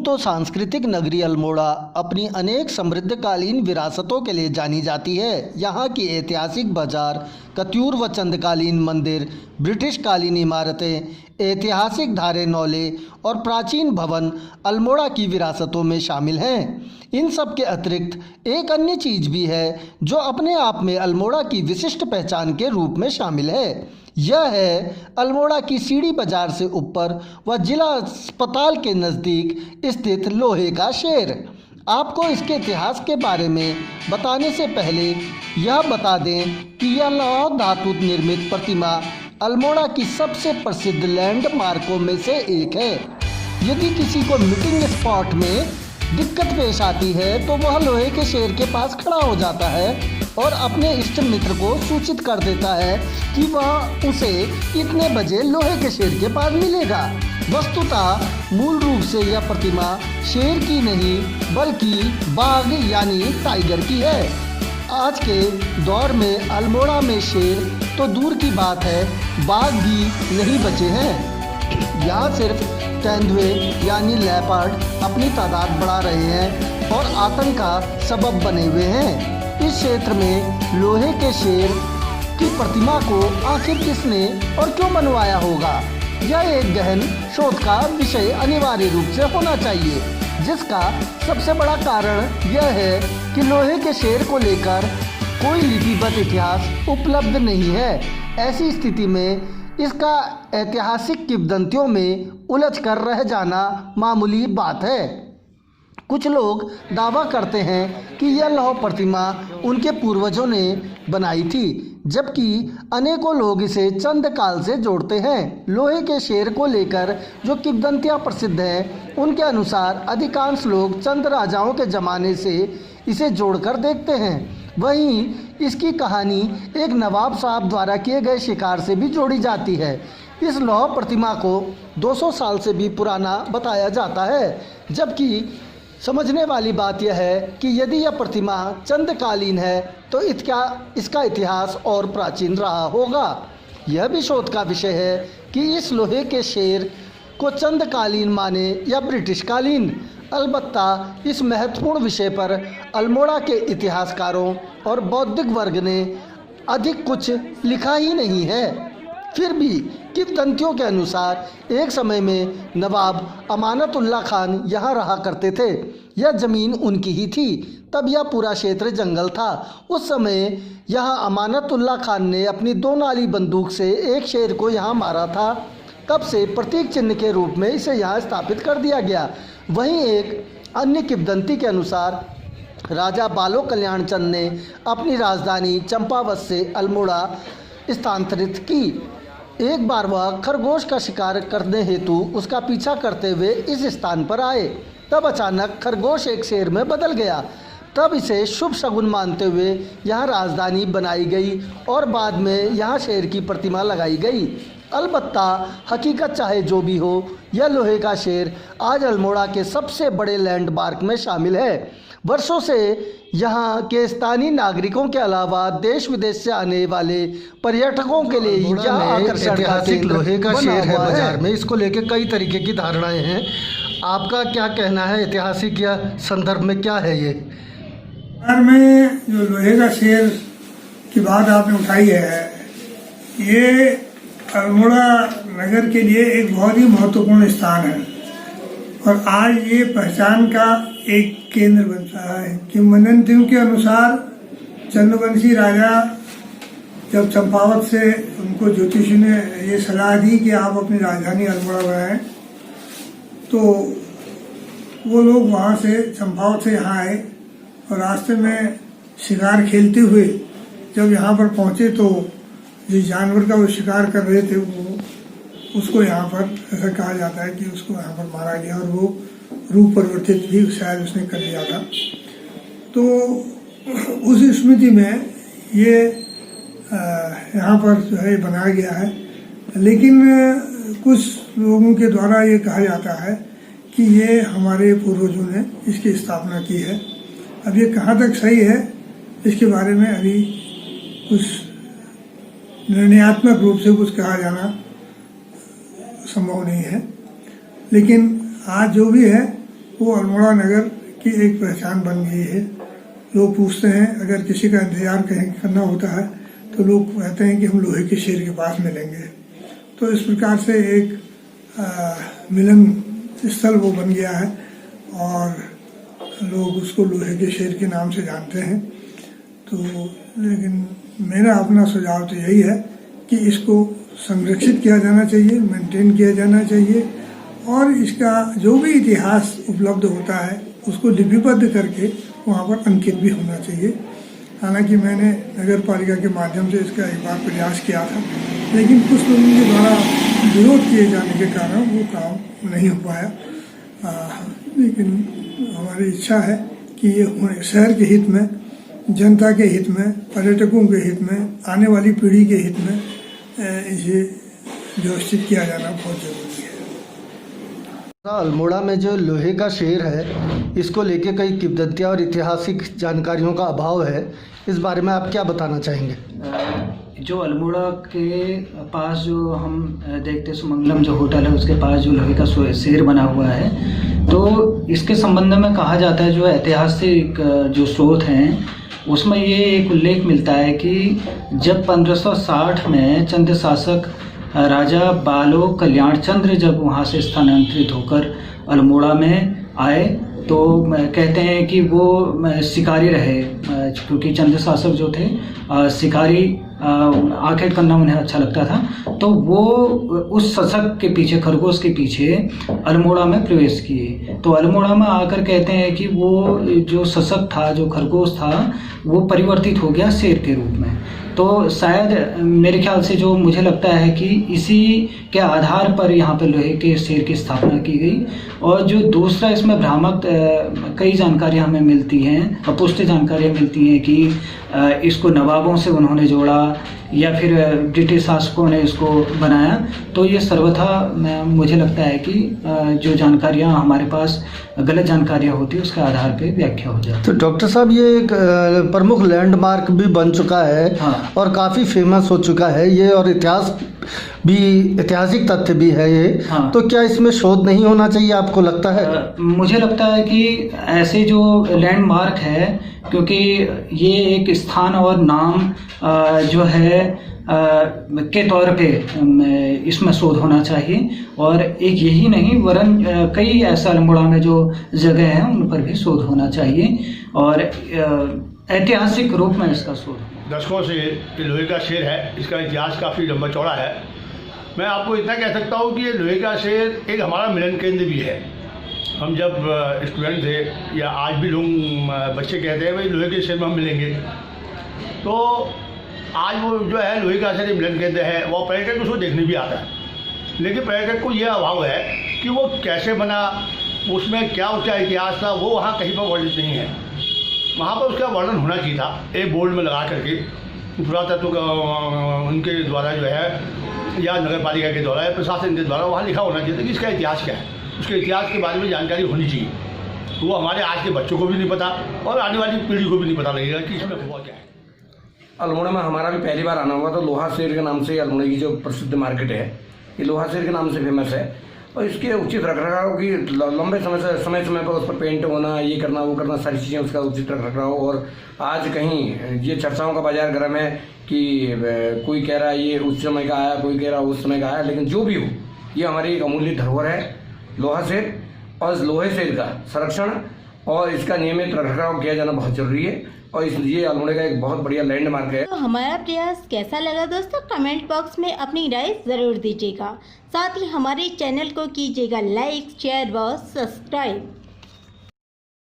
तो सांस्कृतिक नगरी अल्मोड़ा अपनी अनेक समृद्धकालीन विरासतों के लिए जानी जाती है। यहाँ की ऐतिहासिक बाजार, कत्यूर व चंदकालीन मंदिर, ब्रिटिश कालीन इमारतें, ऐतिहासिक धारे नौले और प्राचीन भवन अल्मोड़ा की विरासतों में शामिल हैं। इन सब के अतिरिक्त एक अन्य चीज़ भी है जो अपने आप में अल्मोड़ा की विशिष्ट पहचान के रूप में शामिल है। यह है अल्मोड़ा की सीढ़ी बाजार से ऊपर व जिला अस्पताल के नज़दीक स्थित लोहे का शेर। आपको इसके इतिहास के बारे में बताने से पहले यह बता दें कि यह लौह धातु निर्मित प्रतिमा अल्मोड़ा की सबसे प्रसिद्ध लैंडमार्कों में से एक है। यदि किसी को मीटिंग स्पॉट में दिक्कत पेश आती है तो वह लोहे के शेर के पास खड़ा हो जाता है और अपने इष्ट मित्र को सूचित कर देता है कि वह उसे इतने बजे लोहे के शेर के पास मिलेगा। वस्तुतः मूल रूप से यह प्रतिमा शेर की नहीं बल्कि बाघ यानी टाइगर की है। आज के दौर में अल्मोड़ा में शेर तो दूर की बात है, बाघ भी नहीं बचे हैं। यहाँ सिर्फ तेंदुए यानी लेपर्ड अपनी तादाद बढ़ा रहे हैं और आतंक का सबब बने हुए हैं। इस क्षेत्र में लोहे के शेर की प्रतिमा को आखिर किसने और क्यों बनवाया होगा, यह एक गहन शोध का विषय अनिवार्य रूप से होना चाहिए, जिसका सबसे बड़ा कारण यह है कि लोहे के शेर को लेकर कोई लिपिबद्ध इतिहास उपलब्ध नहीं है। ऐसी स्थिति में इसका ऐतिहासिक किंवदंतियों में उलझकर रह जाना मामूली बात है। कुछ लोग दावा करते हैं कि यह लौह प्रतिमा उनके पूर्वजों ने बनाई थी, जबकि अनेकों लोग इसे चंद काल से जोड़ते हैं। लोहे के शेर को लेकर जो किंवदंतियां प्रसिद्ध हैं, उनके अनुसार अधिकांश लोग चंद राजाओं के ज़माने से इसे जोड़कर देखते हैं। वहीं इसकी कहानी एक नवाब साहब द्वारा किए गए शिकार से भी जोड़ी जाती है। इस लौह प्रतिमा को 200 साल से भी पुराना बताया जाता है, जबकि समझने वाली बात यह है कि यदि यह प्रतिमा चंदकालीन है तो इसका इतिहास और प्राचीन रहा होगा। यह भी शोध का विषय है कि इस लोहे के शेर को चंदकालीन माने या ब्रिटिश कालीन। अलबत्ता इस महत्वपूर्ण विषय पर अल्मोड़ा के इतिहासकारों और बौद्धिक वर्ग ने अधिक कुछ लिखा ही नहीं है। फिर भी किंवदंतियों के अनुसार एक समय में नवाब अमानतुल्लाह खान यहाँ रहा करते थे। यह ज़मीन उनकी ही थी। तब यह पूरा क्षेत्र जंगल था। उस समय यहाँ अमानतुल्लाह खान ने अपनी 2 नाली बंदूक से एक शेर को यहाँ मारा था। तब से प्रतीक चिन्ह के रूप में इसे यहाँ स्थापित कर दिया गया। वहीं एक अन्य किंवदंती के अनुसार राजा बालो कल्याण चंद ने अपनी राजधानी चंपावत से अल्मोड़ा स्थानांतरित की। एक बार वह खरगोश का शिकार करने हेतु उसका पीछा करते हुए इस स्थान पर आए। तब अचानक खरगोश एक शेर में बदल गया। तब इसे शुभ शगुन मानते हुए यहाँ राजधानी बनाई गई और बाद में यहाँ शेर की प्रतिमा लगाई गई। अलबत्ता हकीकत चाहे जो भी हो, यह लोहे का शेर आज अल्मोड़ा के सबसे बड़े लैंडमार्क में शामिल है। वर्षों से यहाँ के स्थानीय नागरिकों के अलावा देश विदेश से आने वाले पर्यटकों के लिए यह आकर्षण का केंद्र लोहे का शेर है। बाजार में इसको लेकर कई तरीके की धारणाएं हैं। आपका क्या कहना है? ऐतिहासिक या संदर्भ में क्या है ये? में जो लोहे का शेर की बात आपने उठाई है, ये अल्मोड़ा नगर के लिए एक बहुत ही महत्वपूर्ण स्थान है और आज ये पहचान का एक केंद्र बन रहा है। किंवदंतियों के अनुसार चंद्रवंशी राजा जब चंपावत से उनको ज्योतिषी ने ये सलाह दी कि आप अपनी राजधानी अल्मोड़ा बनाएं, तो वो लोग वहाँ से चंपावत से यहाँ आए और रास्ते में शिकार खेलते हुए जब यहाँ पर पहुँचे तो जिस जानवर का वो शिकार कर रहे थे वो उसको यहाँ पर ऐसा कहा जाता है कि उसको यहाँ पर मारा गया और वो रूप परिवर्तित भी शायद उसने कर लिया था। तो उस स्मृति में ये यहाँ पर जो है बनाया गया है। लेकिन कुछ लोगों के द्वारा ये कहा जाता है कि ये हमारे पूर्वजों ने इसकी स्थापना की है। अब ये कहाँ तक सही है इसके बारे में अभी कुछ निर्णयात्मक रूप से कुछ कहा जाना संभव नहीं है। लेकिन आज जो भी है वो अल्मोड़ा नगर की एक पहचान बन गई है। लोग पूछते हैं, अगर किसी का इंतजार कहीं करना होता है तो लोग कहते हैं कि हम लोहे के शेर के पास मिलेंगे। तो इस प्रकार से एक मिलन स्थल वो बन गया है और लोग उसको लोहे के शेर के नाम से जानते हैं। तो लेकिन मेरा अपना सुझाव तो यही है कि इसको संरक्षित किया जाना चाहिए, मेंटेन किया जाना चाहिए और इसका जो भी इतिहास उपलब्ध होता है उसको लिपिबद्ध करके वहाँ पर अंकित भी होना चाहिए। हालांकि मैंने नगर पालिका के माध्यम से इसका एक बार प्रयास किया था, लेकिन कुछ लोगों के द्वारा विरोध किए जाने के कारण वो काम नहीं हो पाया। लेकिन हमारी इच्छा है कि ये शहर के हित में, जनता के हित में, पर्यटकों के हित में, आने वाली पीढ़ी के हित में इसे व्यवस्थित किया जाना बहुत जरूरी है। अल्मोड़ा में जो लोहे का शेर है, इसको लेके कई किंवदंतियां और ऐतिहासिक जानकारियों का अभाव है। इस बारे में आप क्या बताना चाहेंगे? जो अल्मोड़ा के पास जो हम देखते सुमंगलम जो होटल है उसके पास जो लोहे का शेर बना हुआ है, तो इसके संबंध में कहा जाता है, जो ऐतिहासिक जो स्रोत हैं उसमें ये एक उल्लेख मिलता है कि जब 1560 में चंद शासक राजा बालो कल्याण चंद्र जब वहाँ से स्थानांतरित होकर अल्मोड़ा में आए तो कहते हैं कि वो शिकारी रहे, क्योंकि चंद शासक जो थे शिकारी आखेट करना उन्हें अच्छा लगता था, तो वो उस शसक के पीछे, खरगोश के पीछे अल्मोड़ा में प्रवेश किए। तो अल्मोड़ा में आकर कहते हैं कि वो जो शसक था, जो खरगोश था, वो परिवर्तित हो गया शेर के रूप में। तो शायद मेरे ख्याल से जो मुझे लगता है कि इसी के आधार पर यहाँ पे लोहे के शेर की स्थापना की गई। और जो दूसरा इसमें भ्रामक कई जानकारियाँ हमें मिलती हैं, अपुष्ट जानकारियाँ मिलती हैं कि इसको नवाबों से उन्होंने जोड़ा या फिर ब्रिटिश शासकों ने इसको बनाया। तो ये सर्वथा मुझे लगता है कि जो जानकारियाँ हमारे पास गलत जानकारियाँ होती है उसके आधार पे व्याख्या हो जाती है। तो डॉक्टर साहब, ये एक प्रमुख लैंडमार्क भी बन चुका है। हाँ। और काफ़ी फेमस हो चुका है ये, और ऐतिहासिक तथ्य भी है ये। हाँ। तो क्या इसमें शोध नहीं होना चाहिए, आपको लगता है? मुझे लगता है कि ऐसे जो लैंडमार्क है, क्योंकि ये एक स्थान और नाम जो है के तौर पे इसमें शोध होना चाहिए। और एक यही नहीं, वरन कई ऐसा अल्मोड़ा में जो जगह हैं उन पर भी शोध होना चाहिए और ऐतिहासिक रूप में इसका शोध। दशकों से लोहे का शेर है, इसका इतिहास काफ़ी लंबा चौड़ा है। मैं आपको इतना कह सकता हूँ कि ये लोहे का शेर एक हमारा मिलन केंद्र भी है। हम जब स्टूडेंट थे या आज भी लोग बच्चे कहते हैं भाई लोहे के शेर में हम मिलेंगे, तो आज वो जो है लोहे का शेर मिलन केंद्र है, वो पर्यटक उसको देखने भी आता है। लेकिन पर्यटक को यह अभाव है कि वो कैसे बना, उसमें क्या उसका इतिहास था, वो वहाँ कहीं पर वर्णित नहीं है। वहाँ पर उसका वर्णन होना चाहिए था एक बोर्ड में लगा करके, पुरातत्व उनके द्वारा जो है या नगर पालिका के द्वारा या प्रशासन के द्वारा वहाँ लिखा होना चाहिए था कि इसका इतिहास क्या है, उसके इतिहास के बारे में जानकारी होनी चाहिए। तो वो हमारे आज के बच्चों को भी नहीं पता और आने वाली पीढ़ी को भी नहीं पता लगेगा कि इसमें हुआ क्या है। अल्मोड़ा में हमारा भी पहली बार आना हुआ, तो लोहा शेर के नाम से अल्मोड़ा की जो प्रसिद्ध मार्केट है ये लोहा शेर के नाम से फेमस है। और इसके उचित रखरखाव की लंबे समय पर उस पर पेंट होना, ये करना वो करना, सारी चीज़ें उसका उचित रखरखाव। और आज कहीं ये चर्चाओं का बाजार गर्म है कि कोई कह रहा है ये उस समय का आया, कोई कह रहा है उस समय का आया, लेकिन जो भी हो ये हमारी एक अमूल्य धरोहर है लोहा शेर। और इस लोहे शेर का संरक्षण और इसका नियमित रखरखाव किया जाना बहुत जरूरी है और इसलिए अल्मोड़ा का एक बहुत बढ़िया लैंडमार्क है। तो हमारा प्रयास कैसा लगा दोस्तों, कमेंट बॉक्स में अपनी राय जरूर दीजिएगा। साथ ही हमारे चैनल को कीजिएगा लाइक, शेयर व सब्सक्राइब।